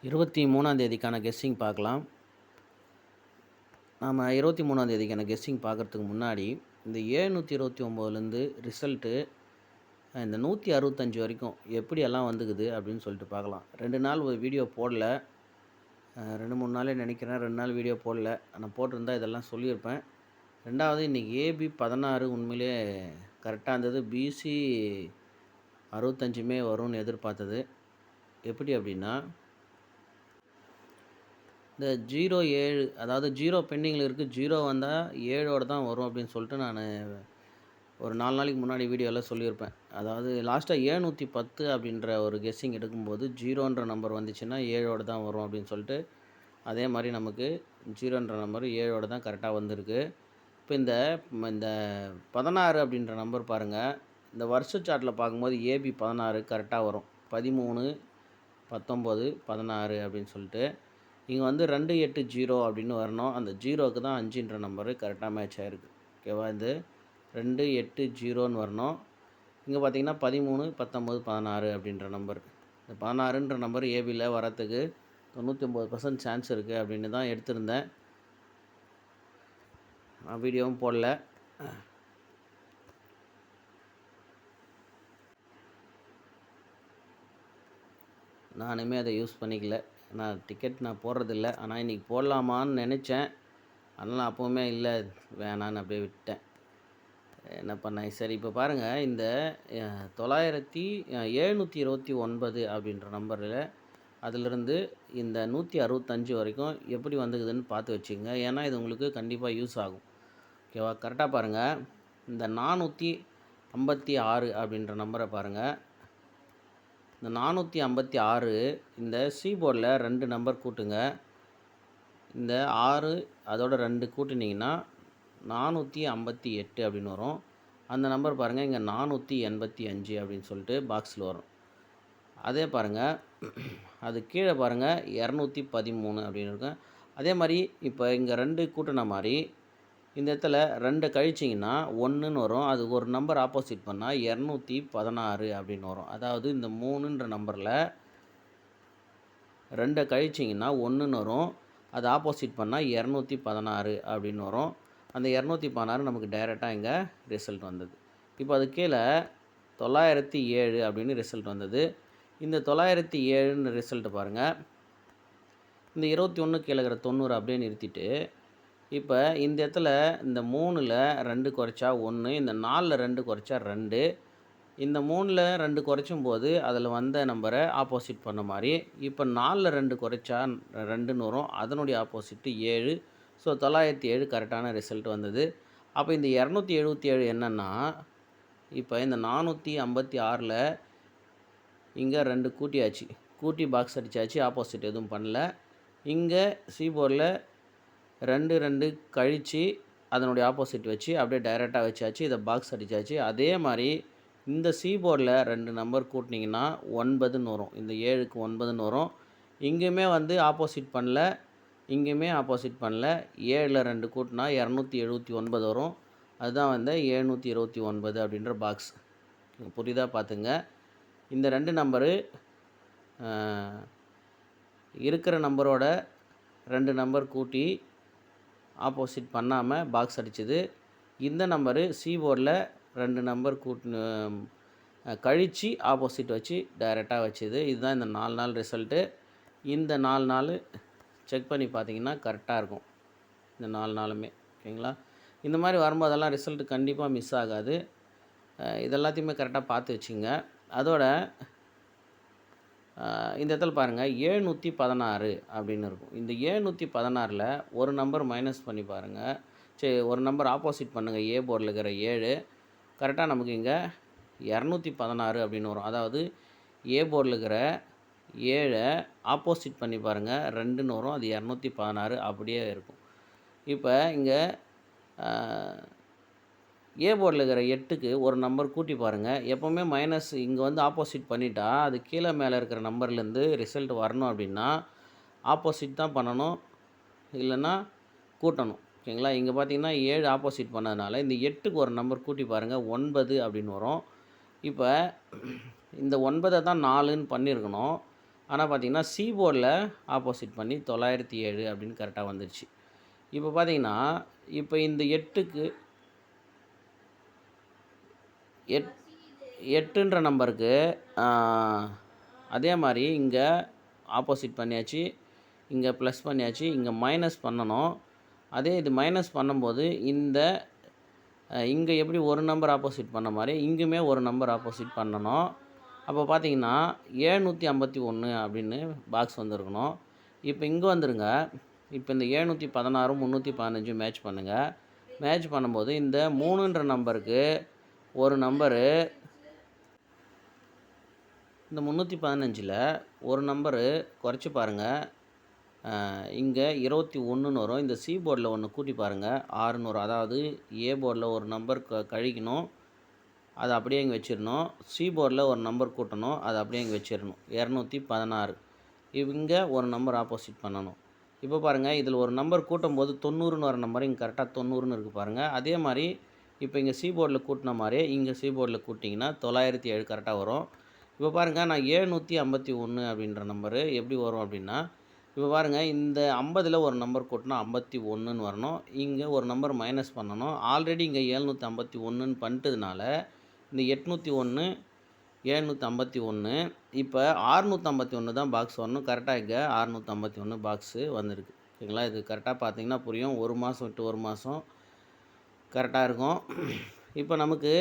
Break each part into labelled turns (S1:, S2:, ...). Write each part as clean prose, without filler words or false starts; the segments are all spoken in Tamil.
S1: 23ஆம் தேதிக்கான கெஸ்ஸிங் பார்க்கலாம். நாம் 23ஆம் தேதிக்கான கெஸ்ஸிங் பார்க்குறதுக்கு முன்னாடி இந்த 729லேருந்து ரிசல்ட்டு இந்த 165 வரைக்கும் எப்படியெல்லாம் வந்துக்குது அப்படின்னு சொல்லிட்டு பார்க்கலாம். 2 நாள் ஒரு வீடியோ போடல. 2, 3 நாளே நினைக்கிறேன். 2 நாள் வீடியோ போடல. நான் போட்டிருந்தா இதெல்லாம் சொல்லியிருப்பேன். 2வது இன்றைக்கி ஏபி 16 உண்மையிலே கரெக்டாக இருந்தது. பிசி 65மே வரும்னு எதிர்பார்த்தது. எப்படி அப்படின்னா இந்த 07 அதாவது 0 பெண்டிங்கில் இருக்குது. 0 வந்தால் 7ஓட தான் வரும் அப்படின்னு சொல்லிட்டு நான் ஒரு 4 நாளைக்கு முன்னாடி வீடியோவில் சொல்லியிருப்பேன். அதாவது லாஸ்ட்டாக 710 அப்படின்ற ஒரு கெஸ்ஸிங் எடுக்கும்போது 0ன்ற நம்பர் வந்துச்சுன்னா 7ஓட தான் வரும் அப்படின்னு சொல்லிட்டு, அதே மாதிரி நமக்கு 0ன்ற நம்பர் 7ஓட தான் கரெக்டாக வந்திருக்கு. இப்போ இந்த 16 அப்படின்ற நம்பர் பாருங்கள். இந்த வருஷ சார்ட்டில் பார்க்கும்போது ஏபி 16 கரெக்டாக வரும். 13, 19, 16 அப்படின்னு சொல்லிட்டு இங்கே வந்து 280 அப்படின்னு வரணும். அந்த 0க்கு தான் 5ன்ற நம்பரு கரெக்டாக மேட்ச் ஆகிருக்கு. ஓகேவா? இது 280ன்னு வரணும். இங்கே பார்த்தீங்கன்னா 13, 19, 16 அப்படின்ற நம்பர். இந்த 16ன்ற நம்பர் ஏபியில் வரத்துக்கு 99% சான்ஸ் இருக்குது அப்படின்னு தான் எடுத்திருந்தேன். நான் வீடியோவும் போடல. நானுமே அதை யூஸ் பண்ணிக்கல. நான் டிக்கெட் போடுறதில்ல. ஆனால் இன்றைக்கி போடலாமான்னு நினச்சேன். அதனால் அப்போவுமே இல்லை வேணான்னு அப்படியே விட்டேன். என்ன பண்ணேன், சரி இப்போ பாருங்கள் இந்த 729 அப்படின்ற நம்பரில் அதிலிருந்து இந்த 165 வரைக்கும் எப்படி வந்துக்குதுன்னு பார்த்து வச்சுங்க. ஏன்னா இது உங்களுக்கு கண்டிப்பாக யூஸ் ஆகும். ஓகேவா? கரெக்டாக பாருங்கள். இந்த 456 அப்படின்ற நம்பரை பாருங்கள். இந்த 456 இந்த சி போர்டில் 2 நம்பர் கூட்டுங்க. இந்த 6 அதோட 2 கூட்டினீங்கன்னா 458 அப்படின்னு வரும். அந்த நம்பர் பாருங்கள் இங்கே 485 அப்படின்னு சொல்லிட்டு பாக்ஸில் வரும். அதே பாருங்கள், அது கீழே பாருங்கள் 213 அப்படின்னு இருக்கும். அதே மாதிரி இப்போ இங்கே 2 கூட்டின மாதிரி இந்த இடத்துல 2 கழிச்சிங்கன்னா 1ன்னு வரும். அது ஒரு நம்பர் ஆப்போசிட் பண்ணால் 216 அப்படின்னு வரும். அதாவது இந்த 3ன்ற நம்பரில் 2 கழிச்சிங்கன்னா 1ன்னு வரும். அது ஆப்போசிட் பண்ணால் 216 அப்படின்னு வரும். அந்த 216 நமக்கு டைரெக்டாக இங்கே ரிசல்ட் வந்தது. இப்போ அது கீழே 907 அப்படின்னு ரிசல்ட் வந்தது. இந்த 907ன்னு ரிசல்ட்டு பாருங்கள். இந்த 21 கீழே இருக்கிற 90 அப்படியே நிறுத்திட்டு, இப்போ இந்த இடத்துல இந்த 3ல் 2 குறைச்சா 1, இந்த 4ல் 2 குறைச்சா 2, இந்த 3ல் 2 குறைச்சும் போது அதில் வந்த நம்பரை ஆப்போசிட் பண்ண மாதிரி, இப்போ 4ல் 2 குறைச்சா 2ன்னு வரும். அதனுடைய ஆப்போசிட்டு 7. ஸோ 907 கரெக்டான ரிசல்ட் வந்தது. அப்போ இந்த 277 என்னென்னா, இப்போ இந்த 456ல் இங்கே 2 கூட்டியாச்சு. கூட்டி பாக்ஸ் அடித்தாச்சு. ஆப்போசிட் எதுவும் பண்ணல. இங்கே சி போர்டில் 2 2 கழித்து அதனுடைய ஆப்போசிட் வச்சு அப்படியே டைரெக்டாக வச்சாச்சு. இதை பாக்ஸ் அடித்தாச்சு. அதே மாதிரி இந்த சி போர்டில் 2 நம்பர் கூட்டினீங்கன்னா 9ன்னு வரும். இந்த 7க்கு 9ன்னு வரும். இங்கேயுமே வந்து ஆப்போசிட் பண்ணல, இங்கேயுமே ஆப்போசிட் பண்ணல. 7ல் 2 கூட்டினா 279 வரும். அதுதான் வந்து 729 அப்படின்ற பாக்ஸ். புரியுதா பார்த்துங்க. இந்த 2 நம்பரு இருக்கிற நம்பரோட 2 நம்பர் கூட்டி ஆப்போசிட் பண்ணாமல் பாக்ஸ் அடிச்சது. இந்த நம்பரு சி போர்டில் 2 நம்பர் கழித்து ஆப்போசிட் வச்சு டைரெக்டாக வச்சுது. இதுதான் இந்த 4 நாள் ரிசல்ட்டு. இந்த 4 நாள் செக் பண்ணி பார்த்தீங்கன்னா கரெக்டாக இருக்கும். இந்த 4 நாளுமே ஓகேங்களா? இந்த மாதிரி வரும்போதெல்லாம் ரிசல்ட்டு கண்டிப்பாக மிஸ் ஆகாது. இதெல்லாத்தையுமே கரெக்டாக பார்த்து வச்சுங்க. அதோட இந்த இடத்துல பாருங்கள் 716 அப்படின்னு இருக்கும். இந்த 716ல் ஒரு நம்பர் மைனஸ் பண்ணி பாருங்கள். சரி, ஒரு நம்பர் ஆப்போசிட் பண்ணுங்கள். ஏ போர்டில் இருக்கிற 7 கரெக்டாக நமக்கு இங்கே 216 அப்படின்னு வரும். அதாவது ஏ போர்டில் இருக்கிற 7 ஆப்போசிட் பண்ணி பாருங்கள், 2ன்னு வரும். அது 216 அப்படியே இருக்கும். இப்போ இங்கே ஏ போர்டில் இருக்கிற 8க்கு ஒரு நம்பர் கூட்டி பாருங்கள். எப்போவுமே மைனஸ் இங்கே வந்து ஆப்போசிட் பண்ணிட்டா அது கீழே மேலே இருக்கிற நம்பர்லேருந்து ரிசல்ட் வரணும் அப்படின்னா ஆப்போசிட் தான் பண்ணணும், இல்லைன்னா கூட்டணும். ஓகேங்களா? இங்கே பார்த்தீங்கன்னா 7 ஆப்போசிட் பண்ணதுனால இந்த 8க்கு ஒரு நம்பர் கூட்டி பாருங்கள், 9 அப்படின்னு வரும். இப்போ இந்த 9 தான் 4ன்னு பண்ணியிருக்கணும். ஆனால் பார்த்தீங்கன்னா சி போர்டில் ஆப்போசிட் பண்ணி 907 அப்படின்னு கரெக்டாக வந்துடுச்சு. இப்போ பார்த்தீங்கன்னா இப்போ இந்த 8க்கு 8ன்ற நம்பருக்கு அதே மாதிரி இங்கே ஆப்போசிட் பண்ணியாச்சு, இங்கே ப்ளஸ் பண்ணியாச்சு, இங்கே மைனஸ் பண்ணணும். அதே இது மைனஸ் பண்ணும்போது இங்கே எப்படி ஒரு நம்பர் ஆப்போசிட் பண்ண மாதிரி இங்கேயுமே ஒரு நம்பர் ஆப்போசிட் பண்ணணும். அப்போ பார்த்தீங்கன்னா 751 அப்படின்னு பாக்ஸ் வந்துருக்கணும். இப்போ இங்கே வந்துருங்க. இப்போ இந்த 716 315 மேட்ச் பண்ணுங்கள். மேட்ச் பண்ணும்போது இந்த 3ன்ற நம்பருக்கு ஒரு நம்பரு, இந்த 315ல் ஒரு நம்பரு குறைச்சி பாருங்கள். இங்கே 21ன்னு வரும். இந்த சி போர்டில் ஒன்று கூட்டி பாருங்கள், 6ன்னு வரும். அதாவது ஏ போர்டில் ஒரு நம்பர் கழிக்கணும், அதை அப்படியே இங்கே வச்சிடணும். சி போர்டில் ஒரு நம்பர் கூட்டணும், அதை அப்படியே இங்கே வச்சிடணும். 216. இங்கே ஒரு நம்பர் ஆப்போசிட் பண்ணணும். இப்போ பாருங்கள், இதில் ஒரு நம்பர் கூட்டும் போது 90ன்னு வர நம்பர் இங்கே கரெக்டாக 90ன்னு இருக்குது பாருங்கள். அதே மாதிரி இப்போ இங்கே சி போர்டில் கூட்டின மாதிரியே இங்கே சி போர்டில் கூட்டிங்கன்னா 907 கரெக்டாக வரும். இப்போ பாருங்கள், நான் 751 அப்படின்ற நம்பரு எப்படி வரும் அப்படின்னா, இப்போ பாருங்கள், இந்த 50ல் ஒரு நம்பர் கூட்டினா 51ன்னு வரணும். இங்கே ஒரு நம்பர் மைனஸ் பண்ணணும். ஆல்ரெடி இங்கே 751ன்னு பண்ணிட்டதுனால இந்த 801 751 இப்போ 651 தான் பாக்ஸ் வரணும். கரெக்டாக இங்கே 651 பாக்ஸு வந்துருக்கு. ஓகேங்களா? இது கரெக்டாக பார்த்தீங்கன்னா புரியும். ஒரு மாதம் விட்டு ஒரு மாதம் கரெக்டாக இருக்கும். இப்போ நமக்கு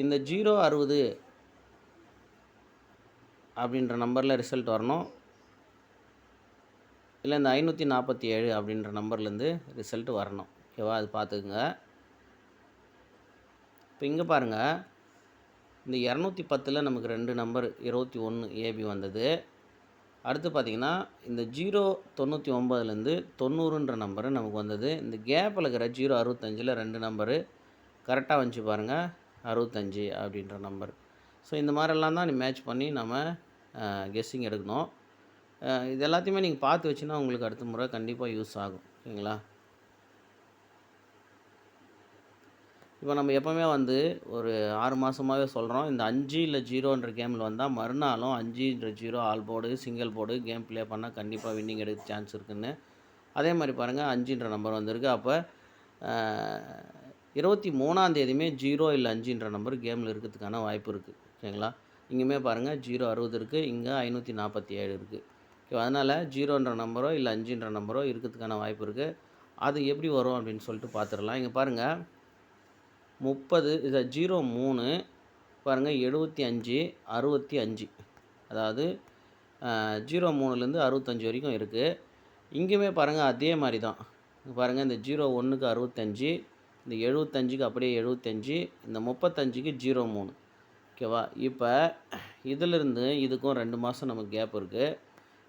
S1: இந்த 060 அப்படின்ற நம்பரில் ரிசல்ட் வரணும், இல்லை இந்த 547 அப்படின்ற நம்பர்லேருந்து ரிசல்ட் வரணும். ஓகேவா? அது பார்த்துக்குங்க. இப்போ இங்கே பாருங்கள், இந்த 210ல் நமக்கு 2 நம்பர் 21 ஏபி வந்தது. அடுத்து பார்த்திங்கன்னா இந்த 099லேருந்து 90ன்ற நம்பரு நமக்கு வந்தது. இந்த கேப்பில் இருக்கிற 065ல் 2 நம்பரு கரெக்டாக வந்துச்சு பாருங்கள், 65 அப்படின்ற நம்பர். ஸோ இந்த மாதிரிலாம் தான் மேட்ச் பண்ணி நம்ம கெஸ்ஸிங் எடுக்கணும். இது எல்லாத்தையுமே நீங்கள் பார்த்து வச்சுன்னா உங்களுக்கு அடுத்த முறை கண்டிப்பாக யூஸ் ஆகும். ஓகேங்களா? இப்போ நம்ம எப்போவுமே ஒரு 6 மாதமாகவே சொல்கிறோம், இந்த 5 இல்லை 0ன்ற கேமில் வந்தால் மறுநாளும் 5-0 all board single board game play பண்ணால் கண்டிப்பாக வின்னிங் எடுக்க சான்ஸ் இருக்குதுன்னு. அதே மாதிரி பாருங்கள், 5ன்ற நம்பர் வந்திருக்கு. அப்போ 23ஆந்தேதியுமே 0 இல்லை 5ன்ற நம்பர் கேமில் இருக்கிறதுக்கான வாய்ப்பு இருக்குது. ஓகேங்களா? இங்கேயுமே பாருங்கள், 060 இருக்குது, இங்கே 547 இருக்குது. ஓகே, அதனால் 0ன்ற நம்பரோ இல்லை 5ன்ற நம்பரோ இருக்கிறதுக்கான வாய்ப்பு இருக்குது. அது எப்படி வரும் அப்படின்னு சொல்லிட்டு பார்த்துடலாம். இங்கே பாருங்கள், 30 இதை 03 பாருங்கள், 75 65, அதாவது 03லேருந்து 65 வரைக்கும் இருக்குது. இங்கேயுமே பாருங்கள் அதே மாதிரி தான். பாருங்கள், இந்த 01க்கு 65, இந்த 75க்கு அப்படியே 75, இந்த 35க்கு 03. ஓகேவா? இப்போ இதிலிருந்து இதுக்கும் 2 மாதம் நமக்கு கேப் இருக்குது.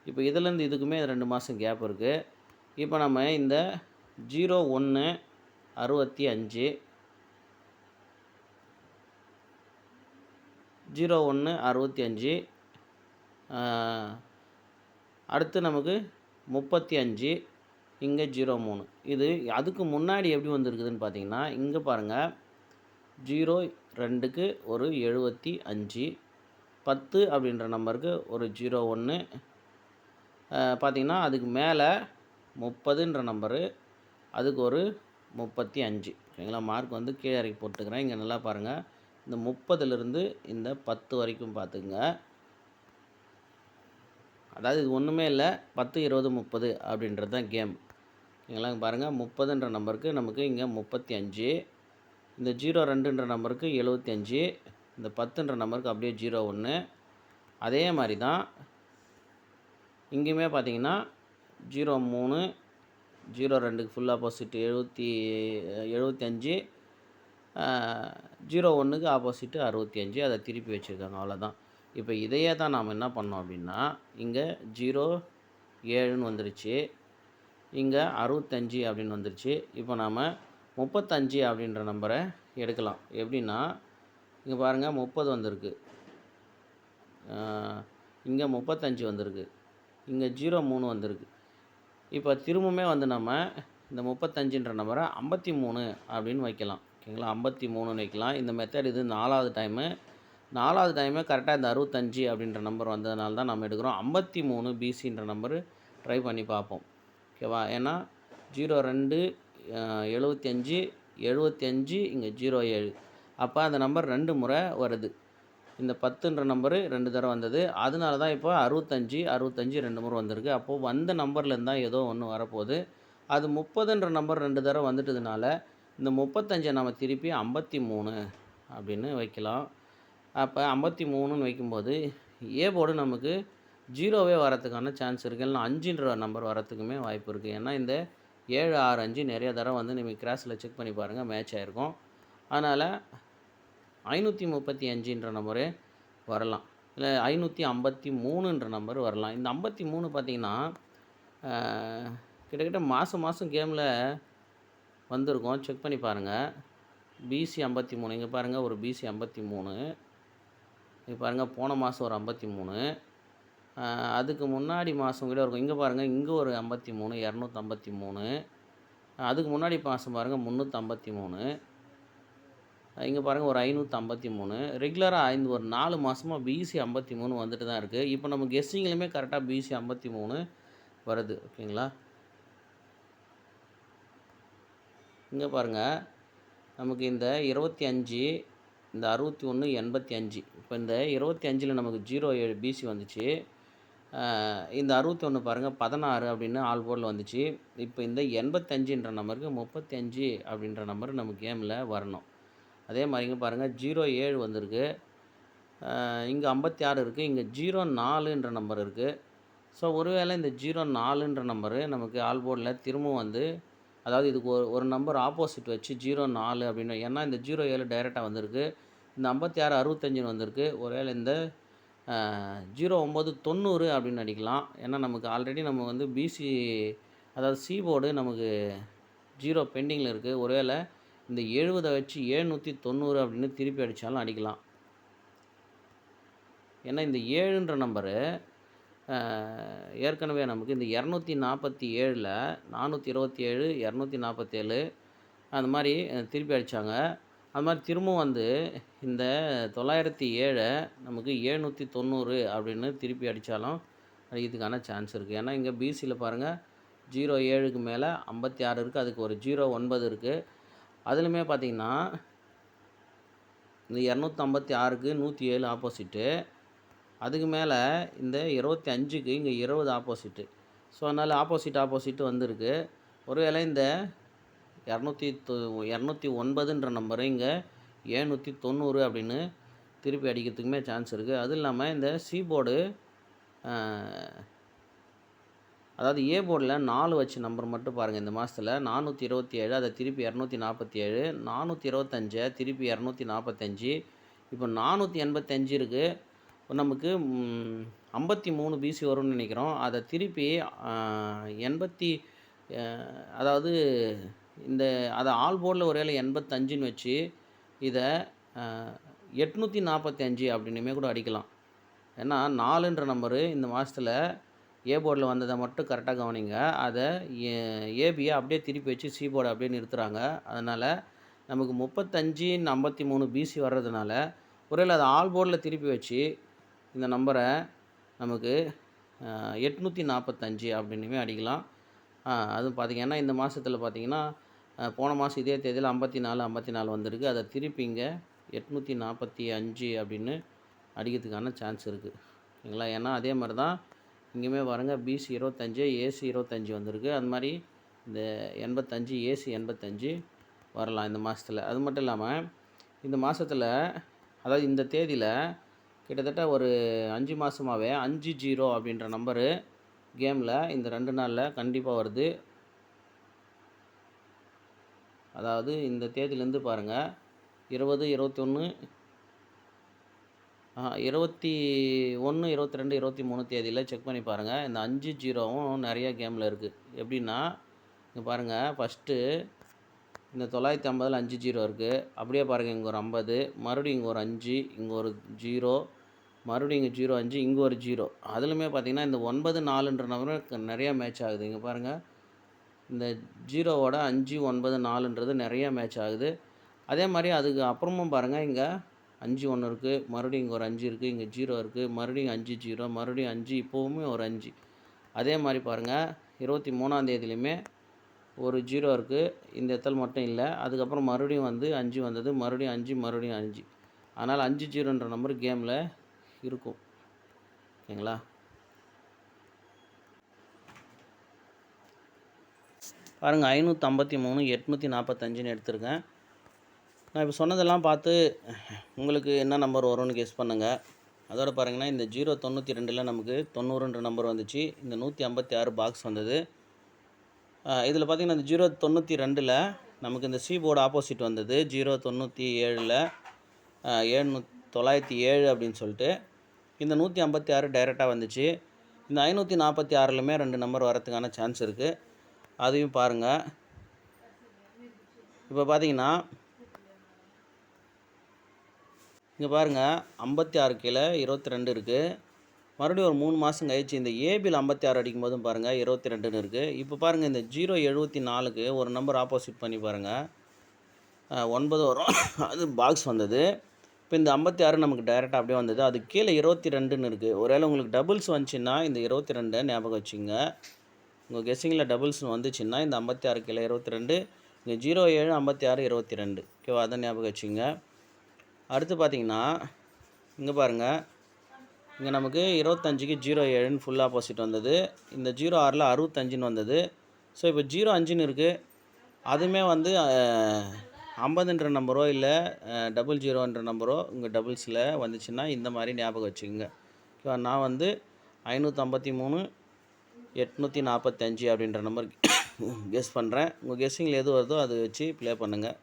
S1: இப்போ இதிலேருந்து இதுக்குமே 2 மாதம் கேப் இருக்குது. இப்போ நம்ம இந்த 01 65 01 65 அடுத்து நமக்கு 35, இங்கே 03. இது அதுக்கு முன்னாடி எப்படி வந்திருக்குதுன்னு பார்த்தீங்கன்னா, இங்கே பாருங்கள், 02க்கு ஒரு 75, 10 அப்படின்ற நம்பருக்கு ஒரு 01 பார்த்திங்கன்னா, அதுக்கு மேலே 30ன்ற நம்பரு, அதுக்கு ஒரு 35. ஓகேங்களா? மார்க் கீழே இறக்கி போட்டுக்கிறேன். இங்கே நல்லா பாருங்கள், இந்த 30லேருந்து இந்த 10 வரைக்கும் பார்த்துக்குங்க. அதாவது இது ஒன்றுமே இல்லை, 10 20 30 அப்படின்றது தான் கேம். ஓகேங்களா? பாருங்கள், 30ன்ற நம்பருக்கு நமக்கு இங்கே 35, இந்த 02ன்ற நம்பருக்கு 75, இந்த 10ன்ற நம்பருக்கு அப்படியே 01. அதே மாதிரி தான் இங்கேயுமே பார்த்தீங்கன்னா 03 02க்கு ஃபுல் ஆப்போசிட் 75, 01க்கு ஆப்போசிட்டு 65. அதை திருப்பி வச்சுருக்காங்க. அவ்வளோதான். இப்போ இதையே தான் நாம் என்ன பண்ணோம் அப்படின்னா, இங்கே 07ன்னு வந்துருச்சு, இங்கே 65 அப்படின்னு வந்துருச்சு. இப்போ நாம் 35 அப்படின்ற நம்பரை எடுக்கலாம். எப்படின்னா, இங்கே பாருங்கள், 30 வந்திருக்கு, இங்கே 35 வந்திருக்கு, இங்கே 03 வந்திருக்கு. இப்போ திரும்பவுமே நம்ம இந்த 35ன்ற நம்பரை 53 அப்படின்னு வைக்கலாம். ஓகேங்களா? 53ன்னு வைக்கலாம். இந்த மெத்தட் இது 4வது டைமு. 4வது டைமே கரெக்டாக இந்த 65 அப்படின்ற நம்பர் வந்ததுனால தான் நம்ம எடுக்கிறோம். 53 பிசின்ற நம்பரு ட்ரை பண்ணி பார்ப்போம். ஓகேவா? ஏன்னா 02 75 75 இங்கே 07 அப்போ அந்த நம்பர் 2 முறை வருது. இந்த 10ன்ற நம்பரு 2 தடவை வந்தது. அதனால தான் இப்போ 65 65 2 முறை வந்திருக்கு. அப்போது வந்த நம்பர்லேருந்து தான் ஏதோ ஒன்று வரப்போகுது. அது 30ன்ற நம்பர் 2 தடவை வந்துட்டதுனால இந்த 35 நம்ம திருப்பி 53 அப்படின்னு வைக்கலாம். அப்போ 53ன்னு வைக்கும்போது ஏ போர்டு நமக்கு 0வே வரத்துக்கான சான்ஸ் இருக்குது. இல்லைனா 5ன்ற நம்பர் வரத்துக்குமே வாய்ப்பு இருக்குது. ஏன்னா இந்த 7 6 5 நிறைய தடவை வந்து நீங்கள் கிராஸில் செக் பண்ணி பாருங்கள், மேட்ச் ஆகிருக்கும். அதனால் 535ன்ற நம்பரே வரலாம். இல்லை 553ன்ற நம்பர் வரலாம். இந்த 53 பார்த்திங்கன்னா கிட்டத்தட்ட மாதம் கேமில் வந்திருக்கும். செக் பண்ணி பாருங்கள். பிசி 53 இங்கே பாருங்கள், ஒரு பிசி 53. இங்கே பாருங்கள், போன மாதம் ஒரு 53. அதுக்கு முன்னாடி மாதம் கூட இருக்கும். இங்கே பாருங்கள், இங்கே ஒரு 53 253. அதுக்கு முன்னாடி மாதம் பாருங்கள் 353. இங்கே பாருங்கள் ஒரு 553. ரெகுலராக ஒரு 4 மாதமாக பிசி 53 வந்துட்டு தான் இருக்குது. இப்போ நம்ம கெஸ்ஸிங்லையுமே கரெக்டாக பிசி 53 வருது. ஓகேங்களா? இங்கே பாருங்கள், நமக்கு இந்த 25 இந்த 61 85 இப்போ இந்த 25ல் நமக்கு 07 பிசி வந்துச்சு. இந்த 61 பாருங்கள் 16 அப்படின்னு ஆல் போர்டில் வந்துச்சு. இப்போ இந்த 85ன்ற நம்பருக்கு 35 அப்படின்ற நம்பர் நம்ம கேமில் வரணும். அதே மாதிரி இங்கே பாருங்கள் 07 வந்திருக்கு. இங்கே 56 இருக்குது. இங்கே 04ன்ற நம்பர் இருக்குது. ஸோ ஒருவேளை இந்த 04ன்ற நம்பரு நமக்கு ஆல் போர்டில் திரும்பவும் வந்து, அதாவது இதுக்கு ஒரு நம்பர் ஆப்போசிட் வச்சு 04 அப்படின்னு, ஏன்னா இந்த 07 டைரெக்டாக வந்திருக்கு. இந்த 56 65ன்னு வந்திருக்கு. ஒருவேளை இந்த 09 90 அப்படின்னு அடிக்கலாம். ஏன்னா நமக்கு ஆல்ரெடி நம்ம வந்து பிசி, அதாவது சி போர்டு நமக்கு 0 பெண்டிங்கில் இருக்குது. ஒருவேளை இந்த 70 வச்சு 790 அப்படின்னு திருப்பி அடித்தாலும் அடிக்கலாம். ஏன்னா இந்த 7ன்ற நம்பரு ஏற்கனவே நமக்கு இந்த 247ல் 427 247 அந்த மாதிரி திருப்பி அடித்தாங்க. அது மாதிரி திரும்பவும் வந்து இந்த 907 நமக்கு 790 அப்படின்னு திருப்பி அடித்தாலும் அடிக்கிறதுக்கான சான்ஸ் இருக்குது. ஏன்னா இங்கே பிசியில் பாருங்கள் 07க்கு மேலே 56 இருக்குது. அதுக்கு ஒரு 09 இருக்குது. அதுலையுமே பார்த்திங்கன்னா இந்த 256க்கு 107 ஆப்போசிட்டு. அதுக்கு மேலே இந்த 25க்கு இங்கே 20 ஆப்போசிட்டு. ஸோ அதனால் ஆப்போசிட்டு வந்திருக்கு. ஒருவேளை இந்த 209ன்ற நம்பரு இங்கே 790 அப்படின்னு திருப்பி அடிக்கிறதுக்குமே சான்ஸ் இருக்குது. அதுவும் இல்லாமல் இந்த சி போர்டு, அதாவது ஏ போர்டில் 4 வச்சு நம்பர் மட்டும் பாருங்கள். இந்த மாதத்தில் 427, அதை திருப்பி 247, 425 திருப்பி 245, இப்போ 485 இருக்குது. நமக்கு 53 பிசி வரும்னு நினைக்கிறோம். அதை திருப்பி 80, அதாவது இந்த அதை ஆல் போர்டில் ஒருவேளை 85ன்னு வச்சு இதை 845 அப்படின்னுமே கூட அடிக்கலாம். ஏன்னா 4ன்ற நம்பரு இந்த மாதத்தில் ஏ போர்டில் வந்ததை மட்டும் கரெக்டாக கவனிங்க. அதை ஏபியை அப்படியே திருப்பி வச்சு சி போர்டை அப்படியே நிறுத்துகிறாங்க. அதனால் நமக்கு 35 53 பிசி வர்றதுனால ஒருவேளை அதை ஆல் போர்டில் திருப்பி வச்சு இந்த நம்பரை நமக்கு 845 அப்படின்னுமே அடிக்கலாம். அதுவும் பார்த்திங்கன்னா இந்த மாதத்தில் பார்த்திங்கன்னா போன மாதம் இதே தேதியில் 54 வந்திருக்கு. அதை திருப்பி இங்கே 845 அப்படின்னு அடிக்கிறதுக்கான சான்ஸ் இருக்குது. ஓகேங்களா? ஏன்னா அதே மாதிரி தான் இங்கேயுமே பாருங்கள், பிசி 25 ஏசி 25 வந்திருக்கு. அது மாதிரி இந்த 85 ஏசி 85 வரலாம் இந்த மாதத்தில். அது மட்டும் இல்லாமல் இந்த மாதத்தில், அதாவது இந்த தேதியில் கிட்டத்தட்ட ஒரு 5 மாதமாகவே 50 அப்படின்ற நம்பரு கேமில் இந்த 2 நாளில் கண்டிப்பாக வருது. அதாவது இந்த தேதியிலேருந்து பாருங்கள் 20 21 21 22 23 தேதியில் செக் பண்ணி பாருங்கள். இந்த 50வும் நிறைய கேமில் இருக்குது. எப்படின்னா இங்கே பாருங்கள், ஃபஸ்ட்டு இந்த 950ல் 50 இருக்குது. அப்படியே பாருங்கள், இங்கே ஒரு 50, மறுபடியும் இங்கே ஒரு 5, இங்கே ஒரு 0, மறுபடியும் இங்கே 05, இங்கே ஒரு 0. அதுலையுமே பார்த்திங்கன்னா இந்த 94ன்ற நம்பர் நிறையா மேட்ச் ஆகுது. இங்கே பாருங்கள், இந்த 0வோட 5 9 4ன்றது நிறையா மேட்ச் ஆகுது. அதே மாதிரி அதுக்கு அப்புறமும் பாருங்கள், இங்கே 5 ஒன்று இருக்குது, மறுபடியும் இங்கே ஒரு 5 இருக்குது, இங்கே 0 இருக்குது, மறுபடியும் 5 0, மறுபடியும் 5, இப்போவுமே ஒரு 5. அதே மாதிரி பாருங்கள் 23ஆம் தேதியிலையுமே ஒரு 0 இருக்குது, இந்த இடத்துல மட்டும் இல்லை. அதுக்கப்புறம் மறுபடியும் வந்து 5 வந்தது, மறுபடியும் 5, மறுபடியும் 5. அதனால் 5 0ன்ற நம்பர் கேமில் இருக்கும். ஓகேங்களா? பாருங்கள் 553 845ன்னு எடுத்திருக்கேன். நான் இப்போ சொன்னதெல்லாம் பார்த்து உங்களுக்கு என்ன நம்பர் வரும்னு கெஸ் பண்ணுங்கள். அதோட பாருங்கன்னா இந்த 092ல் நமக்கு 90ன்ற நம்பர் வந்துச்சு. இந்த 156 பாக்ஸ் வந்தது. இதில் பார்த்திங்கன்னா இந்த 092ல் நமக்கு இந்த சி போர்டு ஆப்போசிட் வந்தது. 097ல் 907 அப்படின்னு சொல்லிட்டு இந்த 156 டைரெக்டாக வந்துச்சு. இந்த 546லுமே 2 நம்பர் வரதுக்கான சான்ஸ் இருக்குது. அதையும் பாருங்கள். இப்போ பார்த்தீங்கன்னா இங்கே பாருங்கள் 56 கீழே 22 இருக்குது. மறுபடியும் ஒரு 3 மாதம் கழிச்சு இந்த ஏபியில் 56 அடிக்கும் போதும் பாருங்கள் 22ன்னு இருக்குது. இப்போ பாருங்கள் இந்த 074க்கு ஒரு நம்பர் ஆப்போசிட் பண்ணி பாருங்கள் 9 வரும். அது பாக்ஸ் வந்தது. இப்போ இந்த 56 நமக்கு டைரெக்டாக அப்படியே வந்தது. அது கீழே 22ன்னு இருக்குது. ஒருவேளை உங்களுக்கு டபுள்ஸ் வந்துச்சுன்னா இந்த 22 ஞாபகம் வச்சுங்க. உங்கள் கெஸ்ஸிங்கில் டபுள்ஸ் வந்துச்சுன்னா இந்த 56 கீழே 22, இங்கே 07 56 22. ஓகேவா? அதை ஞாபகம் வச்சுங்க. அடுத்து பார்த்தீங்கன்னா இங்கே பாருங்கள், இங்கே நமக்கு 25க்கு 07ன்னு ஃபுல் ஆப்போசிட் வந்தது. இந்த 06ல் 65ன்னு வந்தது. ஸோ இப்போ 05ன்னு இருக்குது. அதுவுமே வந்து 50ன்ற நம்பரோ இல்லை 00ன்ற நம்பரோ உங்கள் டபுள்ஸில் வந்துச்சுன்னா இந்த மாதிரி ஞாபகம் வச்சுக்கோங்க. ஓகேவா? நான் வந்து 553 845 அப்படின்ற நம்பர் கெஸ் பண்ணுறேன். உங்கள் கெஸ்ஸிங்கில் எது வருதோ அதை வச்சு ப்ளே பண்ணுங்கள்.